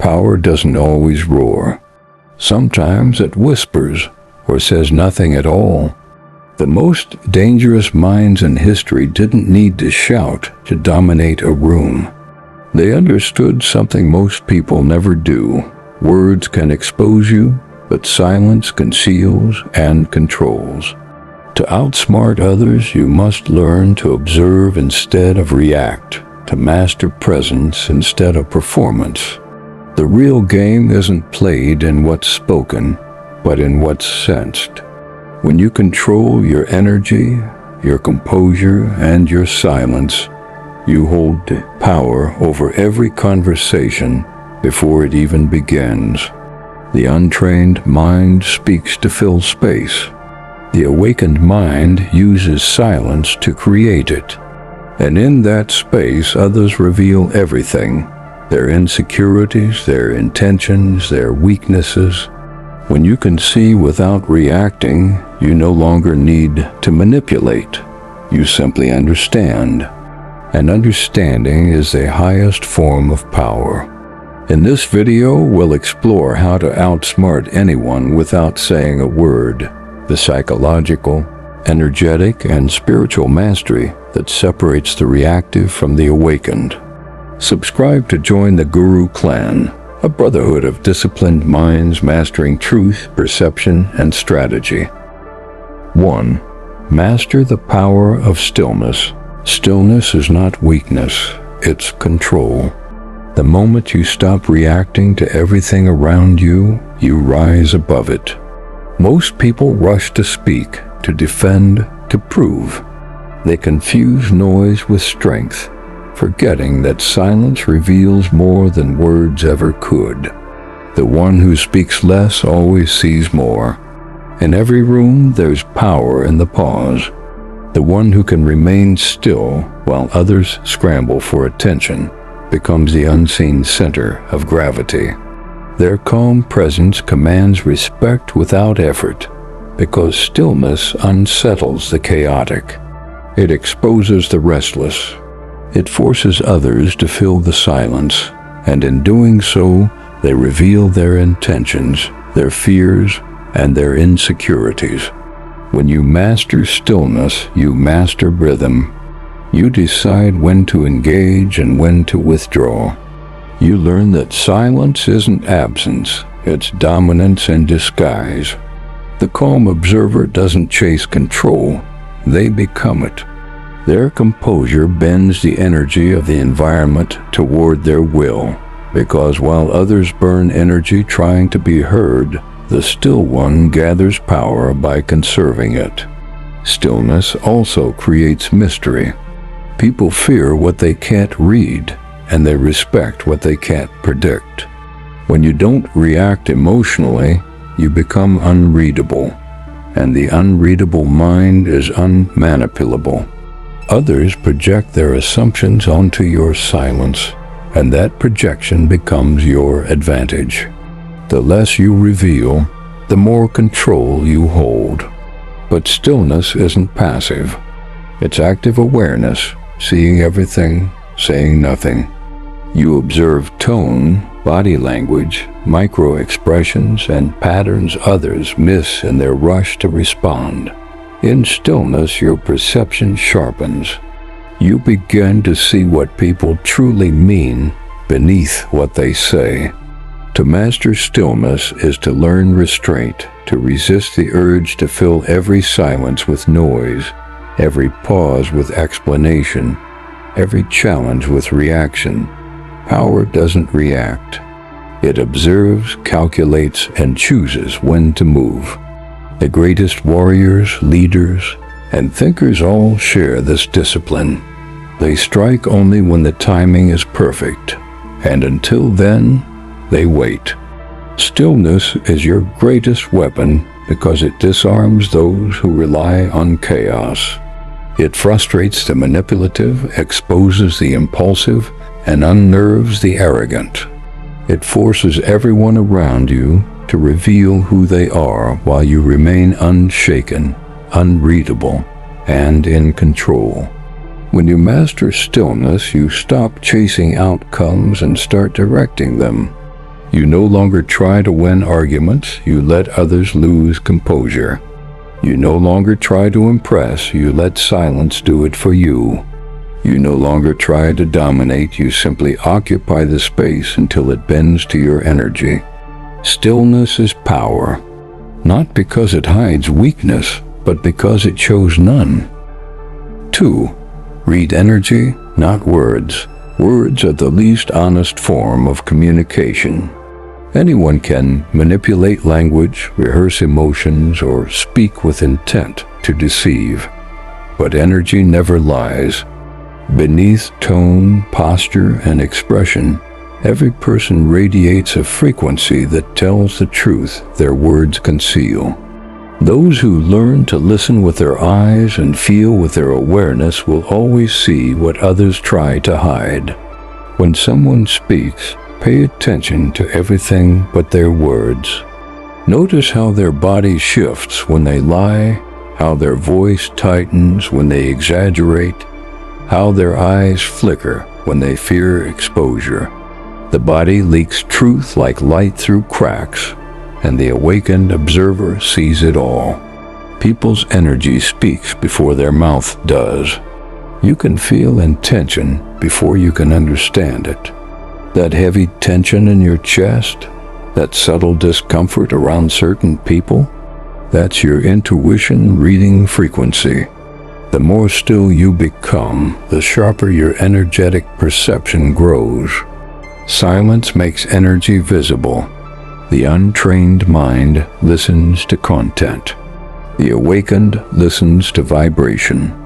power doesn't always roar. Sometimes it whispers or says nothing at all. The most dangerous minds in history didn't need to shout to dominate a room. They understood something most people never do. Words can expose you, but silence conceals and controls. To outsmart others, you must learn to observe instead of react, to master presence instead of performance. The real game isn't played in what's spoken, but in what's sensed. When you control your energy, your composure, and your silence, you hold power over every conversation before it even begins. The untrained mind speaks to fill space. The awakened mind uses silence to create it. And in that space, others reveal everything: their insecurities, their intentions, their weaknesses. When you can see without reacting, you no longer need to manipulate. You simply understand. And understanding is the highest form of power. In this video, we'll explore how to outsmart anyone without saying a word. The psychological, energetic, and spiritual mastery that separates the reactive from the awakened. Subscribe to join the Guru Clan, a brotherhood of disciplined minds mastering truth, perception, and strategy. 1. Master the power of stillness. Stillness is not weakness, it's control. The moment you stop reacting to everything around you, you rise above it. Most people rush to speak, to defend, to prove. They confuse noise with strength, forgetting that silence reveals more than words ever could. The one who speaks less always sees more. In every room, there's power in the pause. The one who can remain still while others scramble for attention becomes the unseen center of gravity. Their calm presence commands respect without effort, because stillness unsettles the chaotic. It exposes the restless. It forces others to fill the silence, and in doing so, they reveal their intentions, their fears, and their insecurities. When you master stillness, you master rhythm. You decide when to engage and when to withdraw. You learn that silence isn't absence, it's dominance in disguise. The calm observer doesn't chase control, they become it. Their composure bends the energy of the environment toward their will, because while others burn energy trying to be heard, the still one gathers power by conserving it. Stillness also creates mystery. People fear what they can't read, and they respect what they can't predict. When you don't react emotionally, you become unreadable, and the unreadable mind is unmanipulable. Others project their assumptions onto your silence, and that projection becomes your advantage. The less you reveal, the more control you hold. But stillness isn't passive. It's active awareness, seeing everything, saying nothing. You observe tone, body language, micro-expressions, and patterns others miss in their rush to respond. In stillness, your perception sharpens. You begin to see what people truly mean beneath what they say. To master stillness is to learn restraint, to resist the urge to fill every silence with noise, every pause with explanation, every challenge with reaction. Power doesn't react. It observes, calculates, and chooses when to move. The greatest warriors, leaders, and thinkers all share this discipline. They strike only when the timing is perfect, and until then, they wait. Stillness is your greatest weapon because it disarms those who rely on chaos. It frustrates the manipulative, exposes the impulsive, and unnerves the arrogant. It forces everyone around you to reveal who they are while you remain unshaken, unreadable, and in control. When you master stillness, you stop chasing outcomes and start directing them. You no longer try to win arguments, you let others lose composure. You no longer try to impress, you let silence do it for you. You no longer try to dominate, you simply occupy the space until it bends to your energy. Stillness is power, not because it hides weakness, but because it shows none. 2. Read energy, not words. Words are the least honest form of communication. Anyone can manipulate language, rehearse emotions, or speak with intent to deceive. But energy never lies. Beneath tone, posture, and expression, every person radiates a frequency that tells the truth their words conceal. Those who learn to listen with their eyes and feel with their awareness will always see what others try to hide. When someone speaks, pay attention to everything but their words. Notice how their body shifts when they lie, how their voice tightens when they exaggerate, how their eyes flicker when they fear exposure. The body leaks truth like light through cracks, and the awakened observer sees it all. People's energy speaks before their mouth does. You can feel intention before you can understand it. That heavy tension in your chest, that subtle discomfort around certain people, that's your intuition reading frequency. The more still you become, the sharper your energetic perception grows. Silence makes energy visible. The untrained mind listens to content. The awakened listens to vibration.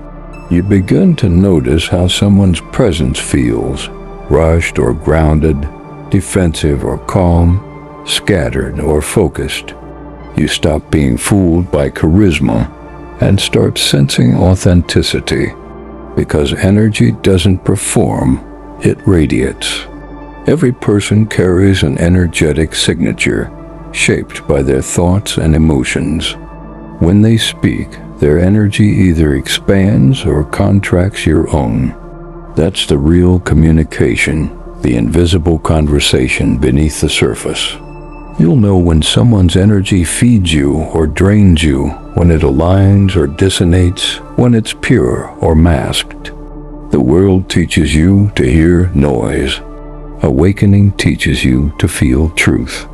You begin to notice how someone's presence feels, rushed or grounded, defensive or calm, scattered or focused. You stop being fooled by charisma and start sensing authenticity, because energy doesn't perform, it radiates. Every person carries an energetic signature, shaped by their thoughts and emotions. When they speak, their energy either expands or contracts your own. That's the real communication, the invisible conversation beneath the surface. You'll know when someone's energy feeds you or drains you, when it aligns or dissonates, when it's pure or masked. The world teaches you to hear noise. Awakening teaches you to feel truth.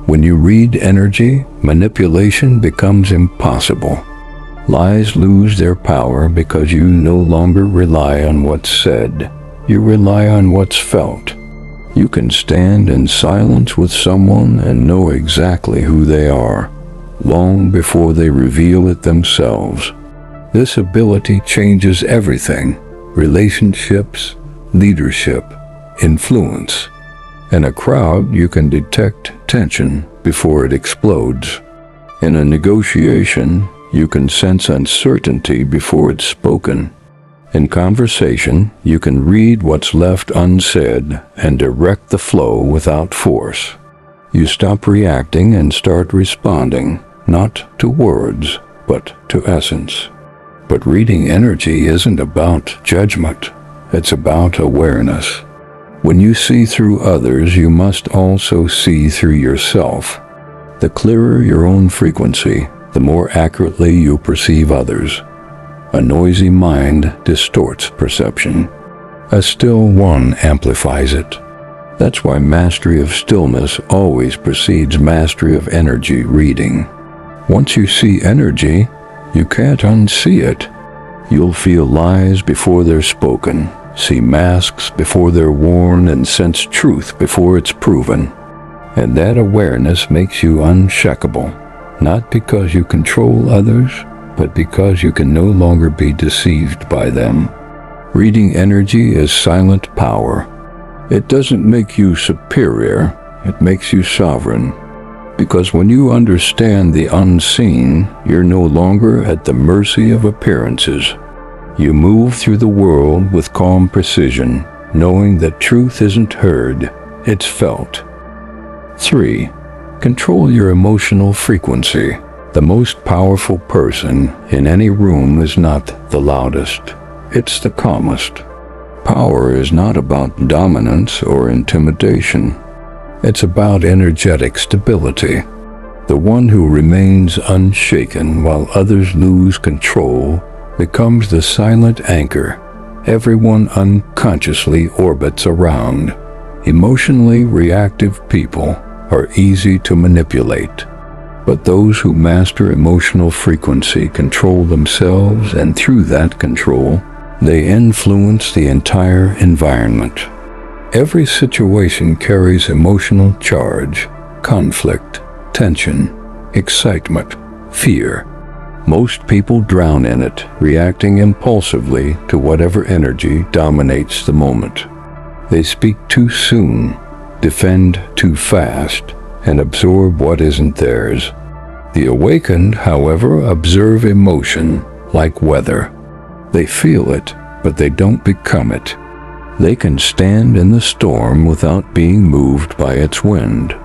When you read energy, manipulation becomes impossible. Lies lose their power because you no longer rely on what's said. You rely on what's felt. You can stand in silence with someone and know exactly who they are, long before they reveal it themselves. This ability changes everything: relationships, leadership, influence. In a crowd, you can detect tension before it explodes. In a negotiation, you can sense uncertainty before it's spoken. In conversation, you can read what's left unsaid and direct the flow without force. You stop reacting and start responding, not to words, but to essence. But reading energy isn't about judgment. It's about awareness. When you see through others, you must also see through yourself. The clearer your own frequency, the more accurately you perceive others. A noisy mind distorts perception. A still one amplifies it. That's why mastery of stillness always precedes mastery of energy reading. Once you see energy, you can't unsee it. You'll feel lies before they're spoken, see masks before they're worn, and sense truth before it's proven. And that awareness makes you unshakable, not because you control others, but because you can no longer be deceived by them. Reading energy is silent power. It doesn't make you superior, it makes you sovereign. Because when you understand the unseen, you're no longer at the mercy of appearances. You move through the world with calm precision, knowing that truth isn't heard, it's felt. 3. Control your emotional frequency. The most powerful person in any room is not the loudest, it's the calmest. Power is not about dominance or intimidation. It's about energetic stability. The one who remains unshaken while others lose control becomes the silent anchor everyone unconsciously orbits around. Emotionally reactive people are easy to manipulate, but those who master emotional frequency control themselves, and through that control, they influence the entire environment. Every situation carries emotional charge, conflict, tension, excitement, fear. Most people drown in it, reacting impulsively to whatever energy dominates the moment. They speak too soon, defend too fast, and absorb what isn't theirs. The awakened, however, observe emotion like weather. They feel it, but they don't become it. They can stand in the storm without being moved by its wind.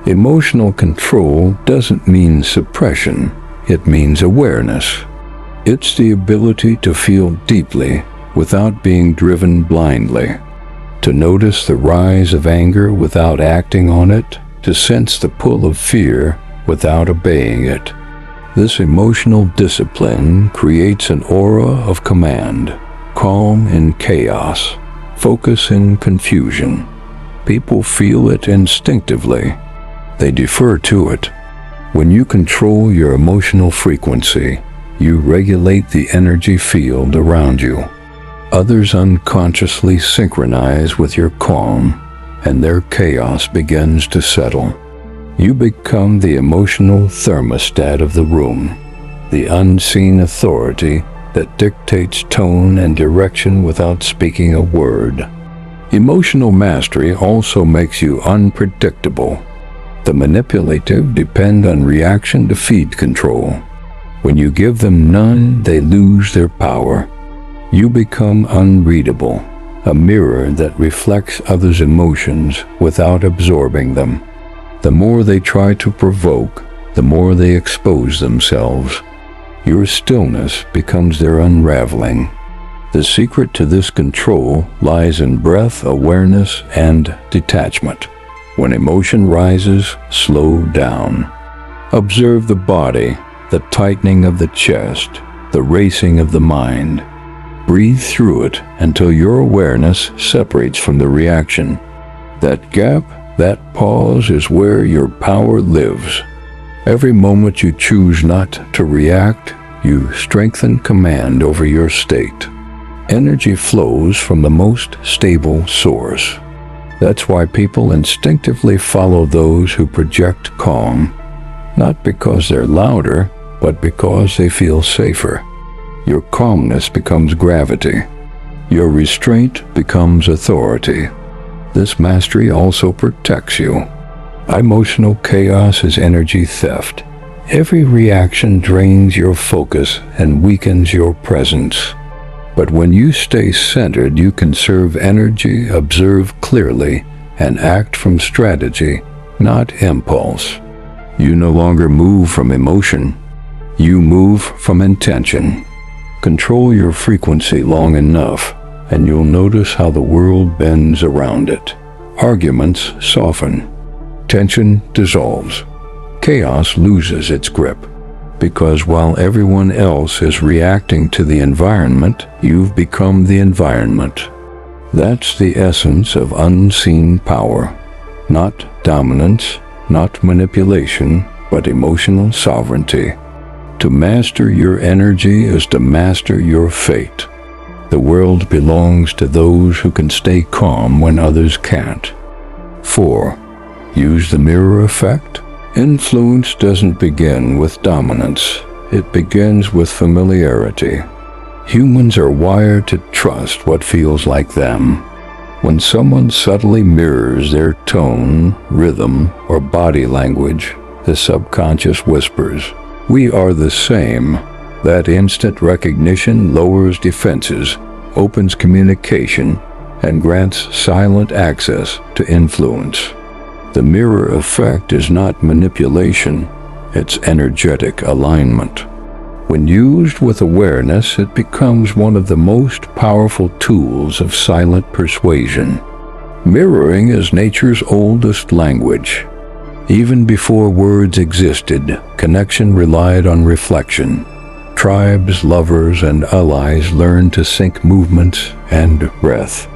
Emotional control doesn't mean suppression. It means awareness. It's the ability to feel deeply without being driven blindly, to notice the rise of anger without acting on it, to sense the pull of fear without obeying it. This emotional discipline creates an aura of command, calm in chaos, focus in confusion. People feel it instinctively. They defer to it. When you control your emotional frequency, you regulate the energy field around you. Others unconsciously synchronize with your calm, and their chaos begins to settle. You become the emotional thermostat of the room, the unseen authority that dictates tone and direction without speaking a word. Emotional mastery also makes you unpredictable. The manipulative depend on reaction to feed control. When you give them none, they lose their power. You become unreadable, a mirror that reflects others' emotions without absorbing them. The more they try to provoke, the more they expose themselves. Your stillness becomes their unraveling. The secret to this control lies in breath, awareness, and detachment. When emotion rises, slow down. Observe the body, the tightening of the chest, the racing of the mind. Breathe through it until your awareness separates from the reaction. That gap, that pause is where your power lives. Every moment you choose not to react, you strengthen command over your state. Energy flows from the most stable source. That's why people instinctively follow those who project calm, not because they're louder, but because they feel safer. Your calmness becomes gravity. Your restraint becomes authority. This mastery also protects you. Emotional chaos is energy theft. Every reaction drains your focus and weakens your presence. But when you stay centered, you conserve energy, observe clearly, and act from strategy, not impulse. You no longer move from emotion. You move from intention. Control your frequency long enough, and you'll notice how the world bends around it. Arguments soften. Tension dissolves. Chaos loses its grip. Because while everyone else is reacting to the environment, you've become the environment. That's the essence of unseen power. Not dominance, not manipulation, but emotional sovereignty. To master your energy is to master your fate. The world belongs to those who can stay calm when others can't. 4. Use the mirror effect. Influence doesn't begin with dominance. It begins with familiarity. Humans are wired to trust what feels like them. When someone subtly mirrors their tone, rhythm, or body language, the subconscious whispers, "We are the same." That instant recognition lowers defenses, opens communication, and grants silent access to influence. The mirror effect is not manipulation, it's energetic alignment. When used with awareness, it becomes one of the most powerful tools of silent persuasion. Mirroring is nature's oldest language. Even before words existed, connection relied on reflection. Tribes, lovers, and allies learned to sync movements and breath.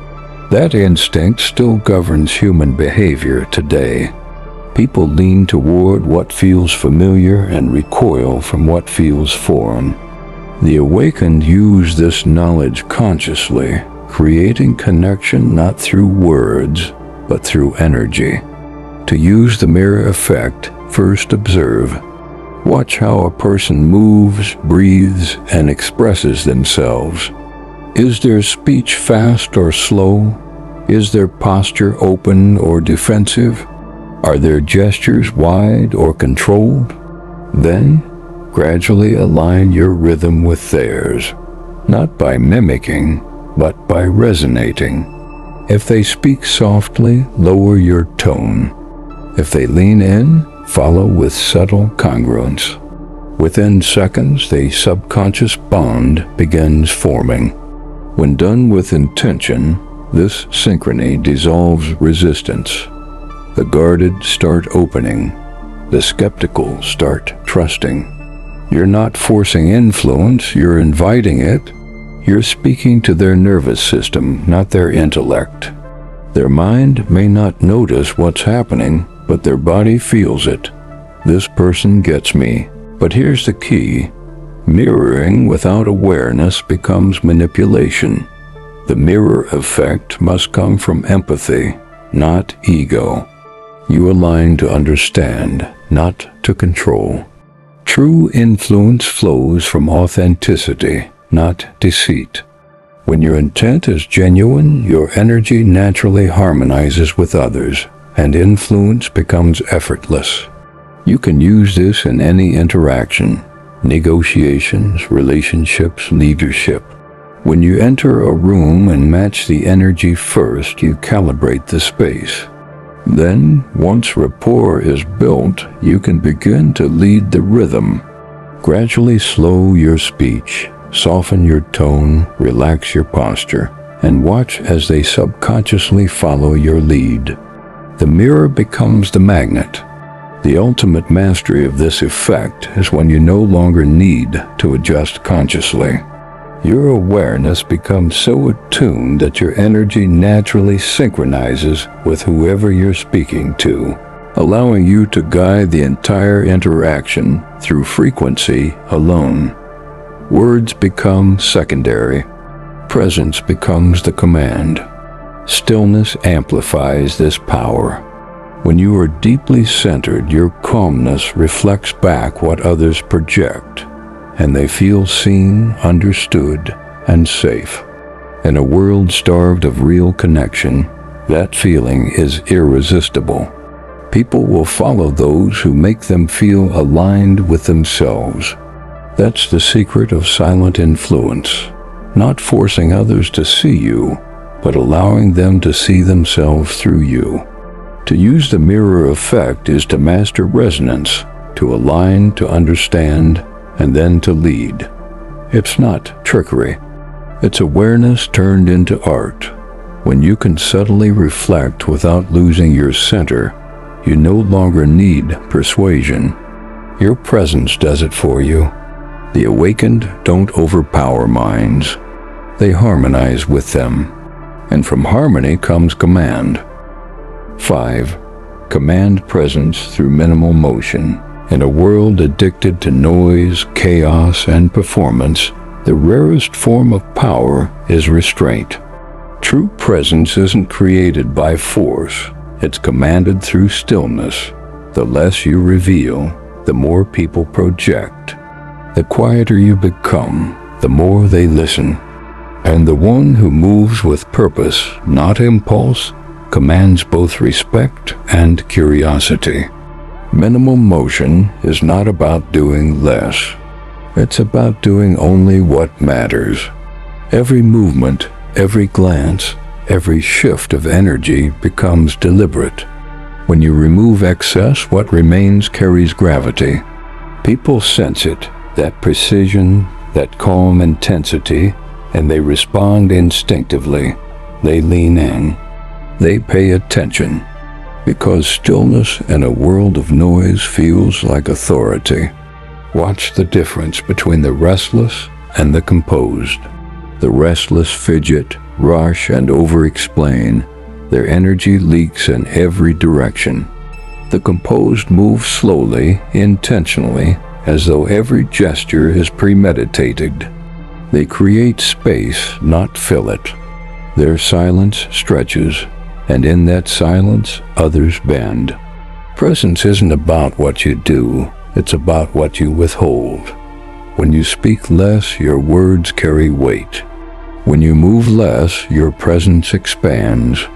That instinct still governs human behavior today. People lean toward what feels familiar and recoil from what feels foreign. The awakened use this knowledge consciously, creating connection not through words, but through energy. To use the mirror effect, first observe. Watch how a person moves, breathes, and expresses themselves. Is their speech fast or slow? Is their posture open or defensive? Are their gestures wide or controlled? Then, gradually align your rhythm with theirs, not by mimicking, but by resonating. If they speak softly, lower your tone. If they lean in, follow with subtle congruence. Within seconds, the subconscious bond begins forming. When done with intention, this synchrony dissolves resistance. The guarded start opening. The skeptical start trusting. You're not forcing influence, you're inviting it. You're speaking to their nervous system, not their intellect. Their mind may not notice what's happening, but their body feels it. This person gets me. But here's the key. Mirroring without awareness becomes manipulation. The mirror effect must come from empathy, not ego. You align to understand, not to control. True influence flows from authenticity, not deceit. When your intent is genuine, your energy naturally harmonizes with others, and influence becomes effortless. You can use this in any interaction, negotiations, relationships, leadership. When you enter a room and match the energy first, you calibrate the space. Then, once rapport is built, you can begin to lead the rhythm. Gradually slow your speech, soften your tone, relax your posture, and watch as they subconsciously follow your lead. The mirror becomes the magnet. The ultimate mastery of this effect is when you no longer need to adjust consciously. Your awareness becomes so attuned that your energy naturally synchronizes with whoever you're speaking to, allowing you to guide the entire interaction through frequency alone. Words become secondary. Presence becomes the command. Stillness amplifies this power. When you are deeply centered, your calmness reflects back what others project, and they feel seen, understood, and safe. In a world starved of real connection, that feeling is irresistible. People will follow those who make them feel aligned with themselves. That's the secret of silent influence, not forcing others to see you, but allowing them to see themselves through you. To use the mirror effect is to master resonance, to align, to understand, and then to lead. It's not trickery. It's awareness turned into art. When you can subtly reflect without losing your center, you no longer need persuasion. Your presence does it for you. The awakened don't overpower minds. They harmonize with them. And from harmony comes command. 5. Command presence through minimal motion. In a world addicted to noise, chaos, and performance, the rarest form of power is restraint. True presence isn't created by force. It's commanded through stillness. The less you reveal, the more people project. The quieter you become, the more they listen. And the one who moves with purpose, not impulse, commands both respect and curiosity. Minimal motion is not about doing less. It's about doing only what matters. Every movement, every glance, every shift of energy becomes deliberate. When you remove excess, what remains carries gravity. People sense it, that precision, that calm intensity, and they respond instinctively. They lean in. They pay attention, because stillness in a world of noise feels like authority. Watch the difference between the restless and the composed. The restless fidget, rush, and over-explain. Their energy leaks in every direction. The composed move slowly, intentionally, as though every gesture is premeditated. They create space, not fill it. Their silence stretches, and in that silence, others bend. Presence isn't about what you do, it's about what you withhold. When you speak less, your words carry weight. When you move less, your presence expands.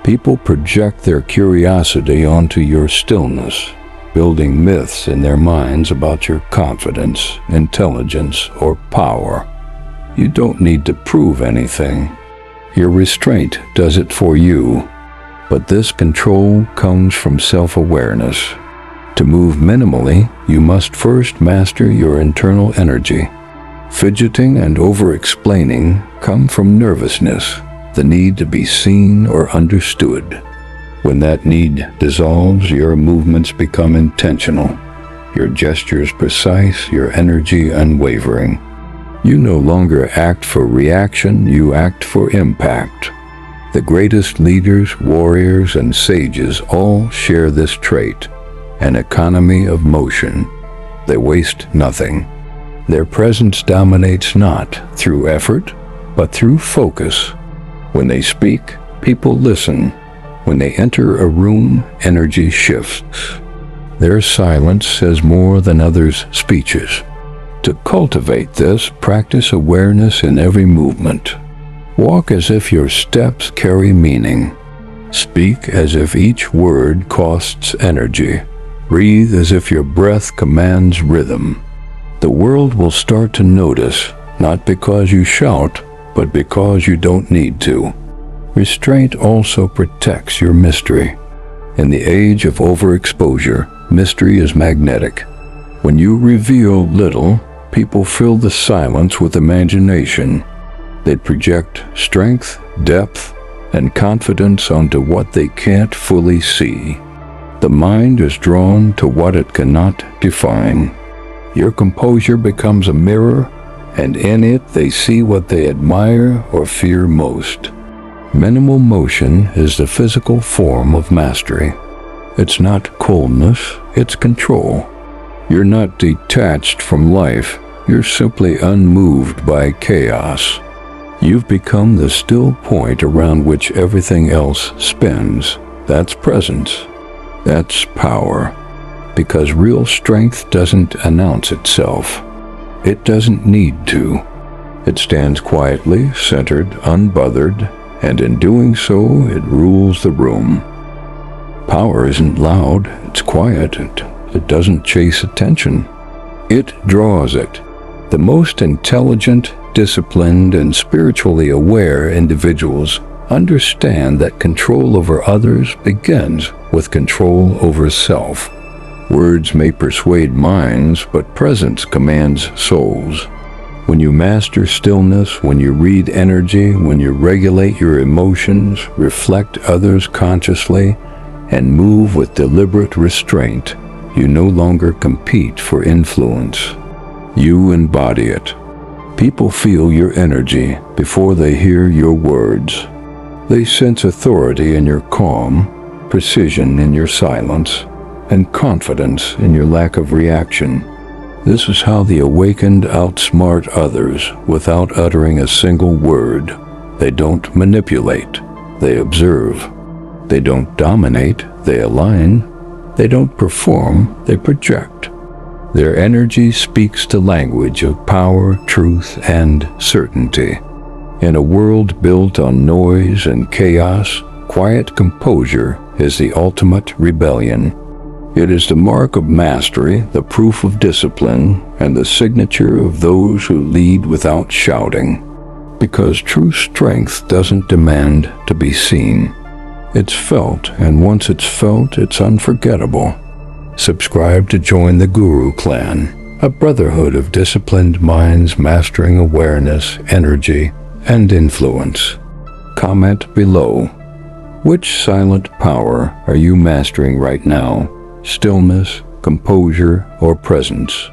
People project their curiosity onto your stillness, building myths in their minds about your confidence, intelligence, or power. You don't need to prove anything. Your restraint does it for you. But this control comes from self-awareness. To move minimally, you must first master your internal energy. Fidgeting and over-explaining come from nervousness, the need to be seen or understood. When that need dissolves, your movements become intentional, your gestures precise, your energy unwavering. You no longer act for reaction, you act for impact. The greatest leaders, warriors, and sages all share this trait, an economy of motion. They waste nothing. Their presence dominates not through effort, but through focus. When they speak, people listen. When they enter a room, energy shifts. Their silence says more than others' speeches. To cultivate this, practice awareness in every movement. Walk as if your steps carry meaning. Speak as if each word costs energy. Breathe as if your breath commands rhythm. The world will start to notice, not because you shout, but because you don't need to. Restraint also protects your mystery. In the age of overexposure, mystery is magnetic. When you reveal little, people fill the silence with imagination. They project strength, depth, and confidence onto what they can't fully see. The mind is drawn to what it cannot define. Your composure becomes a mirror, and in it they see what they admire or fear most. Minimal motion is the physical form of mastery. It's not coldness, it's control. You're not detached from life, you're simply unmoved by chaos. You've become the still point around which everything else spins. That's presence. That's power. Because real strength doesn't announce itself. It doesn't need to. It stands quietly, centered, unbothered, and in doing so, it rules the room. Power isn't loud, it's quiet, it doesn't chase attention. It draws it. The most intelligent, disciplined, and spiritually aware individuals understand that control over others begins with control over self. Words may persuade minds, but presence commands souls. When you master stillness, when you read energy, when you regulate your emotions, reflect others consciously, and move with deliberate restraint, you no longer compete for influence. You embody it. People feel your energy before they hear your words. They sense authority in your calm, precision in your silence, and confidence in your lack of reaction. This is how the awakened outsmart others without uttering a single word. They don't manipulate, they observe. They don't dominate, they align. They don't perform, they project. Their energy speaks the language of power, truth, and certainty. In a world built on noise and chaos, quiet composure is the ultimate rebellion. It is the mark of mastery, the proof of discipline, and the signature of those who lead without shouting. Because true strength doesn't demand to be seen. It's felt, and once it's felt, it's unforgettable. Subscribe to join the Guru Clan, a brotherhood of disciplined minds mastering awareness, energy, and influence. Comment below. Which silent power are you mastering right now? Stillness, composure, or presence?